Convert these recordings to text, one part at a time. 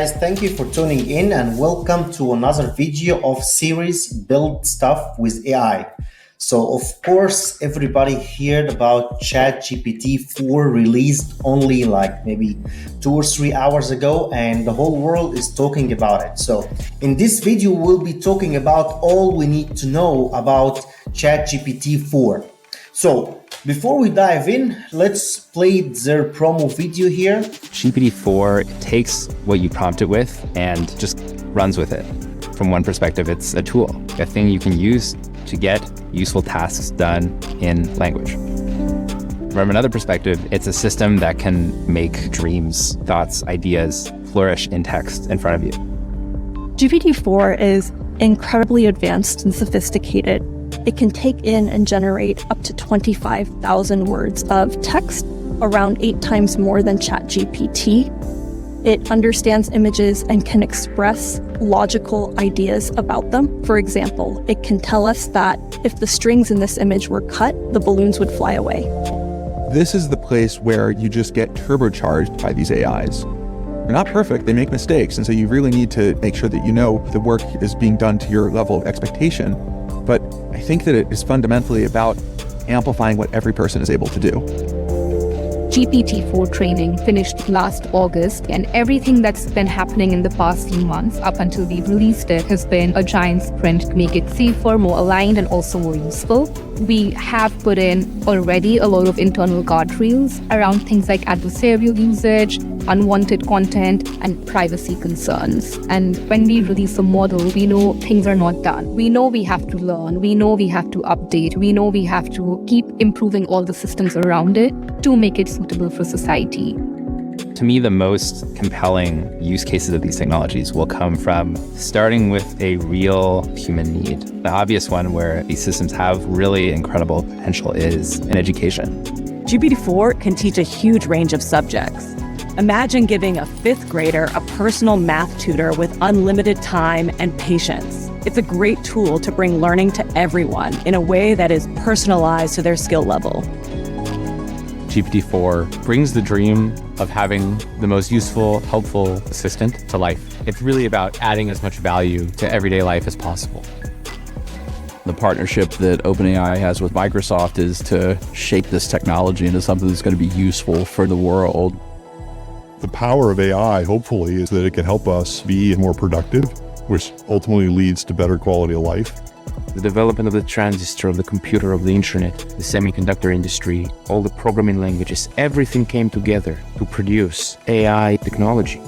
Guys, thank you for tuning in and welcome to another video of series Build Stuff with AI. So of course, everybody heard about GPT4 released only like maybe 2 or 3 hours ago, and the whole world is talking about it. So in this video, we'll be talking about all we need to know about GPT4. So before we dive in, let's play their promo video here. GPT-4 takes what you prompt it with and just runs with it. From one perspective, it's a tool, a thing you can use to get useful tasks done in language. From another perspective, it's a system that can make dreams, thoughts, ideas flourish in text in front of you. GPT-4 is incredibly advanced and sophisticated. It can take in and generate up to 25,000 words of text, around 8 times more than ChatGPT. It understands images and can express logical ideas about them. For example, it can tell us that if the strings in this image were cut, the balloons would fly away. This is the place where you just get turbocharged by these AIs. They're not perfect, they make mistakes, and so you really need to make sure that you know the work is being done to your level of expectation. But I think that it is fundamentally about amplifying what every person is able to do. GPT-4 training finished last August, and everything that's been happening in the past few months up until we've released it has been a giant sprint to make it safer, more aligned, and also more useful. We have put in already a lot of internal guardrails around things like adversarial usage, unwanted content, and privacy concerns. And when we release a model, we know things are not done. We know we have to learn. We know we have to update. We know we have to keep improving all the systems around it to make it suitable for society. To me, the most compelling use cases of these technologies will come from starting with a real human need. The obvious one where these systems have really incredible potential is in education. GPT-4 can teach a huge range of subjects. Imagine giving a 5th grader a personal math tutor with unlimited time and patience. It's a great tool to bring learning to everyone in a way that is personalized to their skill level. GPT-4 brings the dream of having the most useful, helpful assistant to life. It's really about adding as much value to everyday life as possible. The partnership that OpenAI has with Microsoft is to shape this technology into something that's going to be useful for the world. The power of AI, hopefully, is that it can help us be more productive, which ultimately leads to better quality of life. The development of the transistor, of the computer, of the internet, the semiconductor industry, all the programming languages, everything came together to produce AI technology.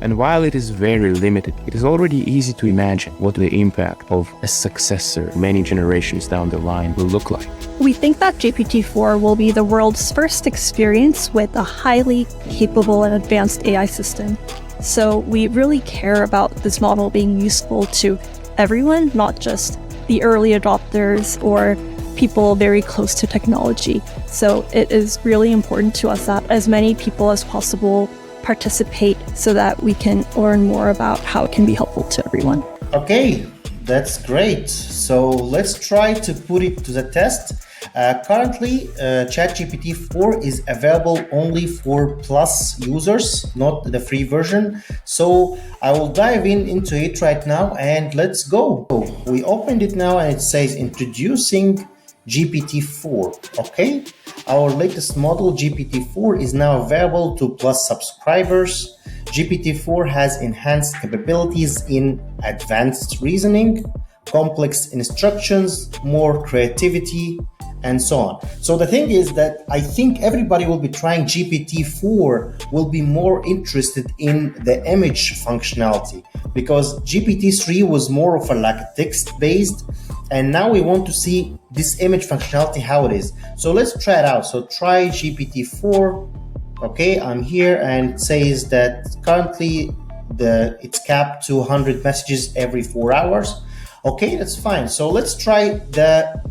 And while it is very limited, it is already easy to imagine what the impact of a successor many generations down the line will look like. We think that GPT-4 will be the world's first experience with a highly capable and advanced AI system. So we really care about this model being useful to everyone, not just the early adopters or people very close to technology. So it is really important to us that as many people as possible participate so that we can learn more about how it can be helpful to everyone. Okay, that's great. So let's try to put it to the test. Currently, ChatGPT4 is available only for Plus users, not the free version. So I will dive into it right now and let's go. We opened it now and it says introducing GPT-4. Okay, our latest model GPT-4 is now available to Plus subscribers. GPT-4 has enhanced capabilities in advanced reasoning, complex instructions, more creativity, and so on. So the thing is that I think everybody will be trying GPT-4 will be more interested in the image functionality, because GPT-3 was more of a like text-based, and now we want to see this image functionality, how it is. So let's try it out. So try GPT-4. Okay, I'm here and it says that currently it's capped to 100 messages every 4 hours. Okay, that's fine. So let's try the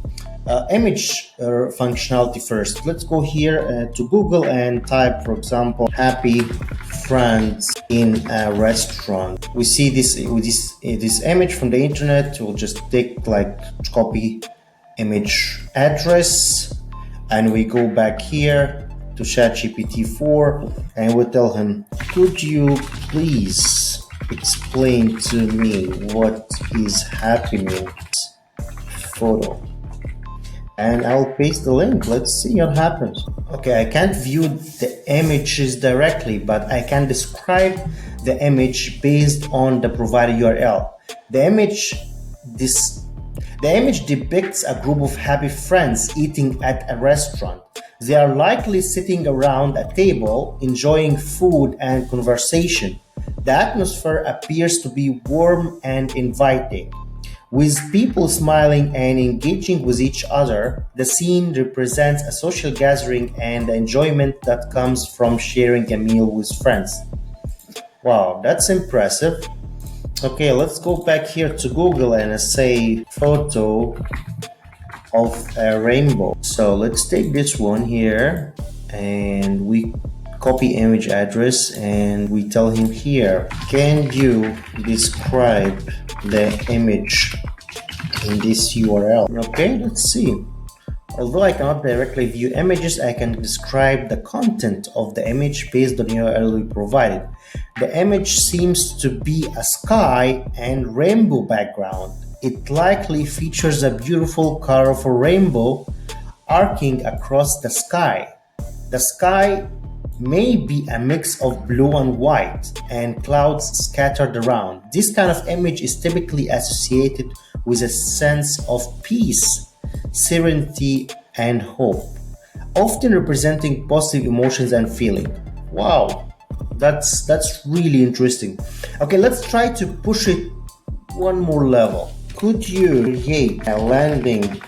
image functionality first. Let's go here to Google and type, for example, happy friends in a restaurant. We see this image from the internet. We'll just take like copy image address and we go back here to ChatGPT4 and we tell him, could you please explain to me what is happening? Photo. And I'll paste the link. Let's see what happens. Okay, I can't view the images directly, but I can describe the image based on the provided URL. The image depicts a group of happy friends eating at a restaurant. They are likely sitting around a table, enjoying food and conversation. The atmosphere appears to be warm and inviting. With people smiling and engaging with each other, the scene represents a social gathering and the enjoyment that comes from sharing a meal with friends. Wow, that's impressive. Okay, let's go back here to Google and say photo of a rainbow. So let's take this one here and we copy image address and we tell him here, can you describe the image in this URL? Okay, let's see. Although I cannot directly view images, I can describe the content of the image based on the URL we provided. The image seems to be a sky and rainbow background. It likely features a beautiful colorful rainbow arcing across the sky. The sky may be a mix of blue and white and clouds scattered around. This kind of image is typically associated with a sense of peace, serenity, and hope, often representing positive emotions and feeling. Wow, that's really interesting. Okay, let's try to push it one more level. Could you create a landing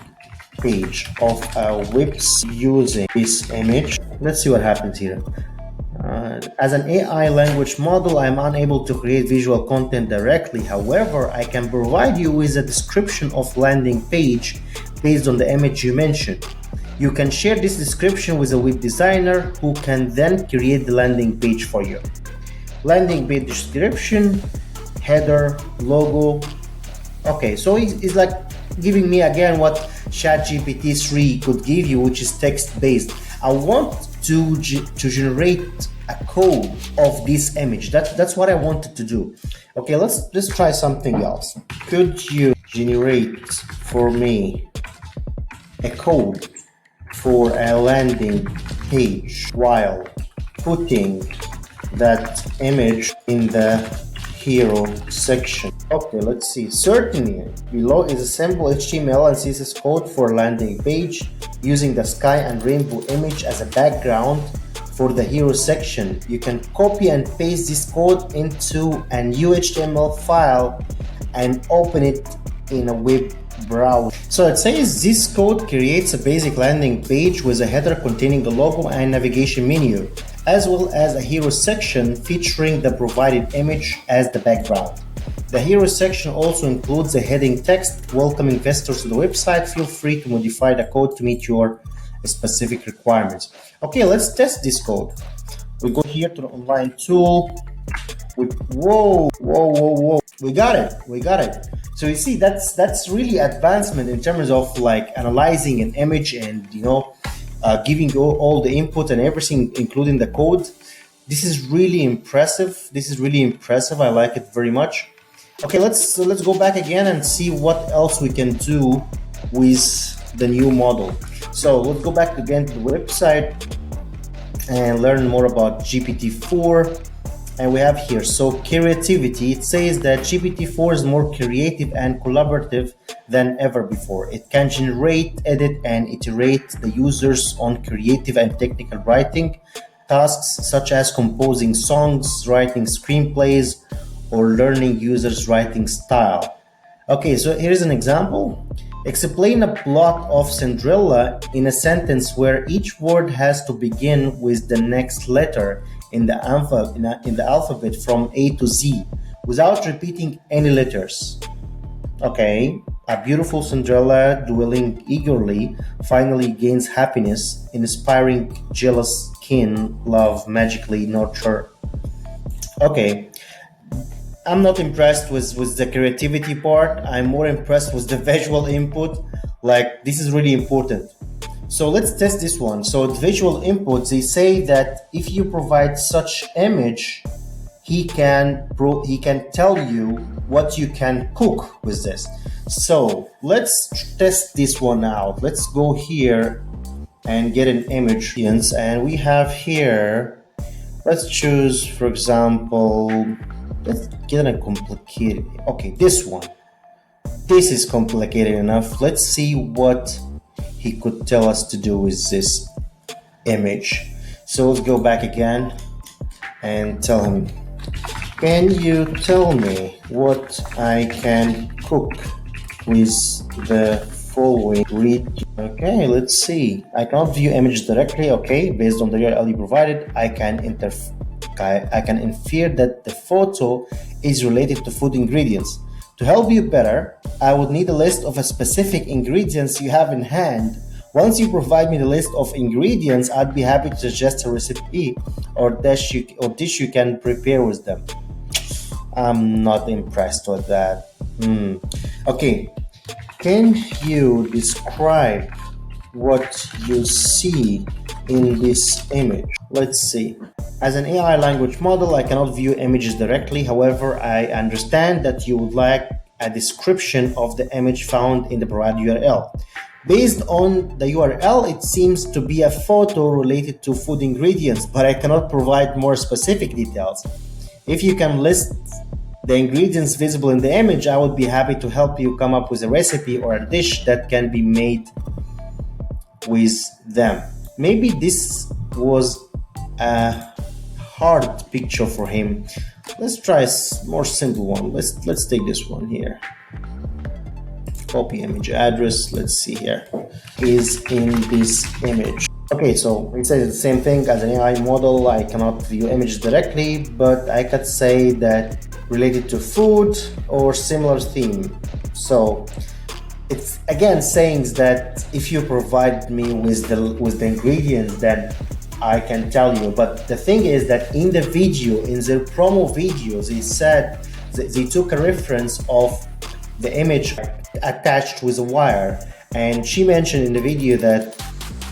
page of a website using this image? Let's see what happens here. As an AI language model, I'm unable to create visual content directly. However, I can provide you with a description of landing page based on the image you mentioned. You can share this description with a web designer who can then create the landing page for you. Landing page description, header, logo. Okay, so it's like giving me again what ChatGPT 3 could give you, which is text-based. I want to generate a code of this image. That's what I wanted to do. Okay, let's try something else. Could you generate for me a code for a landing page while putting that image in the hero section? Okay, let's see. Certainly, below is a simple HTML and CSS code for landing page using the sky and rainbow image as a background for the hero section. You can copy and paste this code into a new HTML file and open it in a web browser. So it says this code creates a basic landing page with a header containing the logo and navigation menu, as well as a hero section featuring the provided image as the background. The hero section also includes a heading text welcoming visitors to the website. Feel free to modify the code to meet your specific requirements. Okay, let's test this code. We go here to the online tool. Whoa. We got it. So you see, that's really advancement in terms of like analyzing an image and giving you all the input and everything, including the code. This is really impressive. I like it very much. Okay, let's go back again and see what else we can do with the new model. So let's go back again to the website and learn more about GPT-4. And we have here, so creativity. It says that GPT-4 is more creative and collaborative than ever before. It can generate, edit, and iterate the users on creative and technical writing tasks such as composing songs, writing screenplays, or learning users' writing style. Okay, so here's an example. Explain a plot of Cinderella in a sentence where each word has to begin with the next letter in the alphabet from A to Z without repeating any letters. Okay, a beautiful Cinderella dwelling eagerly finally gains happiness, inspiring jealous kin love magically nurture. Okay, I'm not impressed with the creativity part. I'm more impressed with the visual input. Like, this is really important. So let's test this one. So the visual input, they say that if you provide such image, he can tell you what you can cook with this. So let's test this one out. Let's go here and get an image, and we have here, let's choose, for example, let's get a complicated, okay, this one. This is complicated enough. Let's see what he could tell us to do with this image. So let's go back again and tell him, can you tell me what I can cook with the following read? Okay, let's see. I cannot view images directly. Okay, based on the URL you provided, I can infer that the photo is related to food ingredients. To help you better, I would need a list of specific ingredients you have in hand. Once you provide me the list of ingredients, I'd be happy to suggest a recipe or dish you can prepare with them. I'm not impressed with that. Okay, can you describe what you see in this image? Let's see. As an AI language model, I cannot view images directly. However, I understand that you would like a description of the image found in the provided URL. Based on the URL, it seems to be a photo related to food ingredients, but I cannot provide more specific details. If you can list the ingredients visible in the image, I would be happy to help you come up with a recipe or a dish that can be made with them. Maybe this was a hard picture for him. Let's try a more simple one. Let's take this one here. Copy image address. Let's see here. Is in this image. Okay, so it says the same thing. As an AI model, I cannot view images directly, but I could say that related to food or similar theme. So it's again saying that if you provide me with the ingredients, then I can tell you. But the thing is that in the video, in their promo videos, they said they took a reference of the image attached with a wire, and she mentioned in the video that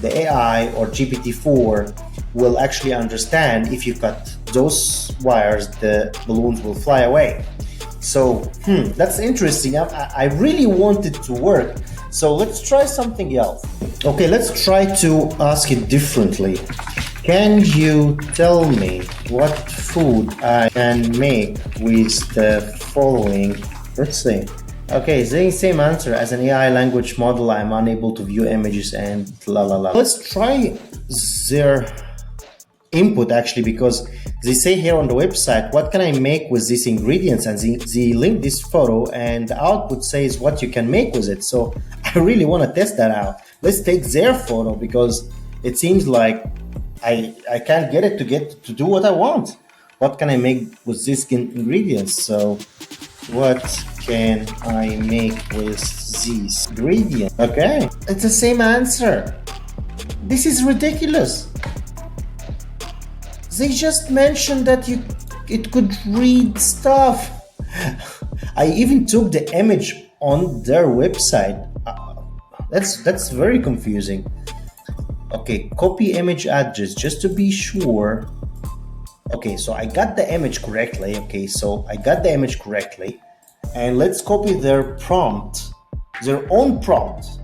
the AI or GPT-4 will actually understand if you cut those wires, the balloons will fly away. So that's interesting. I really want it to work. So let's try something else. Okay, let's try to ask it differently. Can you tell me what food I can make with the following? Let's see. Okay, the same answer. As an AI language model, I'm unable to view images and la la la. Let's try their input actually, because they say here on the website, what can I make with these ingredients? And they link this photo, and the output says what you can make with it. So I really want to test that out. Let's take their photo, because it seems like I can't get it to do what I want. What can I make with these ingredients? So what can I make with these ingredients? Okay, it's the same answer. This is ridiculous. They just mentioned that it could read stuff. I even took the image on their website. That's very confusing. Okay, copy image address just to be sure. Okay, so I got the image correctly. Okay, so I got the image correctly. And let's copy their prompt, their own prompt.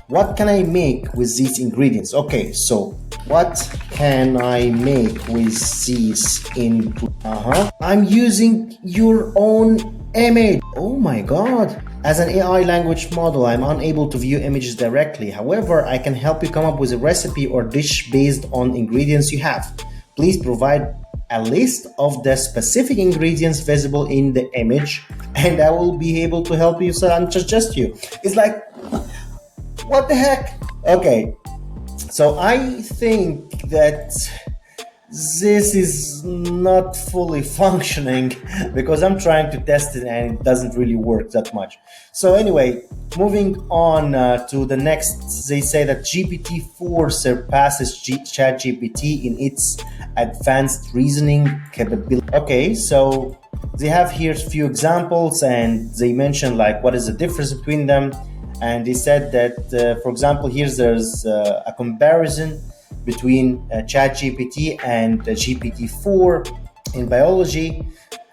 What can I make with these ingredients? Okay, so what can I make with these input? I'm using your own image. Oh my God. As an AI language model, I'm unable to view images directly. However, I can help you come up with a recipe or dish based on ingredients you have. Please provide a list of the specific ingredients visible in the image, and I will be able to help you suggest you. It's like, what the heck? Okay, so I think that this is not fully functioning, because I'm trying to test it and it doesn't really work that much. So anyway, moving on to the next, they say that GPT-4 surpasses ChatGPT in its advanced reasoning capability. Okay, so they have here a few examples, and they mention like what is the difference between them. And he said that, for example, there's a comparison between ChatGPT and GPT-4 in biology.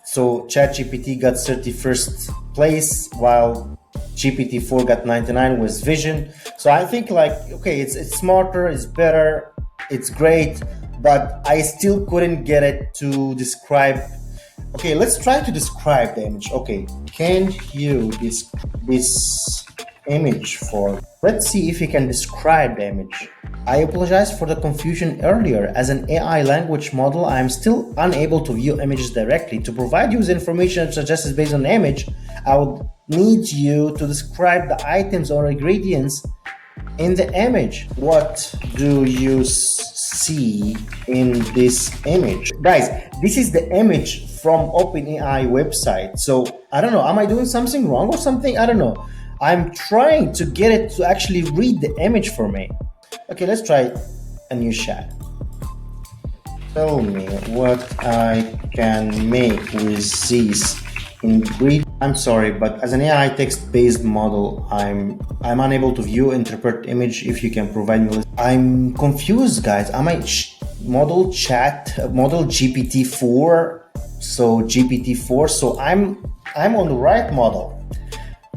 So ChatGPT got 31st place, while GPT-4 got 99 with vision. So I think like, okay, it's smarter, it's better, it's great, but I still couldn't get it to describe. Okay, let's try to describe the image. Okay, can you this image for? Let's see if you can describe the image. I apologize for the confusion earlier. As an AI language model, I am still unable to view images directly. To provide you with information suggested based on the image, I would need you to describe the items or ingredients in the image. What do you see in this image? Guys, this is the image from OpenAI website. So I don't know, am I doing something wrong or something? I don't know. I'm trying to get it to actually read the image for me. Okay, let's try a new chat. Tell me what I can make with these ingredients. I'm sorry, but as an AI text-based model, I'm unable to view, interpret image. If you can provide me with, I'm confused, guys. Am I model GPT-4? So GPT-4. So I'm on the right model.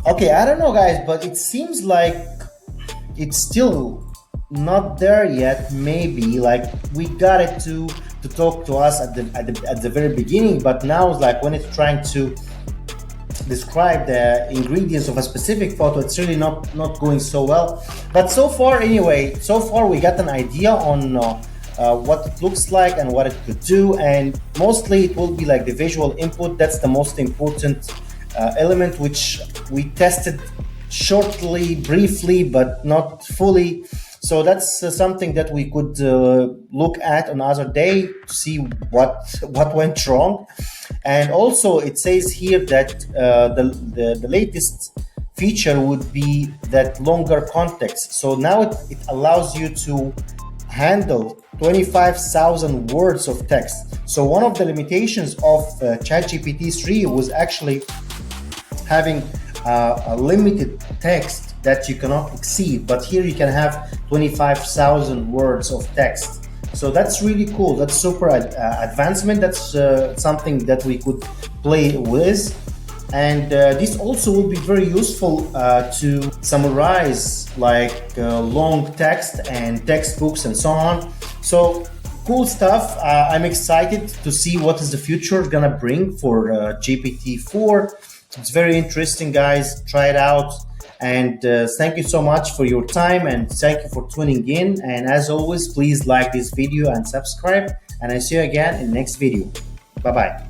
Okay, I don't know, guys, but it seems like it's still not there yet. Maybe like we got it to talk to us at the very beginning, but now it's like when it's trying to describe the ingredients of a specific photo, it's really not going so well. But so far, anyway, we got an idea on what it looks like and what it could do, and mostly it will be like the visual input. That's the most important element, which we tested shortly, briefly, but not fully. So that's something that we could look at another day to see what went wrong. And also it says here that the latest feature would be that longer context. So now it allows you to handle 25,000 words of text. So one of the limitations of ChatGPT 3 was actually having a limited text that you cannot exceed, but here you can have 25,000 words of text. So that's really cool. That's super advancement. That's something that we could play with. And this also would be very useful to summarize like long text and textbooks and so on. So cool stuff. I'm excited to see what is the future gonna bring for GPT-4. It's very interesting, guys. Try it out. And thank you so much for your time, and thank you for tuning in. And as always, please like this video and subscribe. And I see you again in the next video. Bye-bye.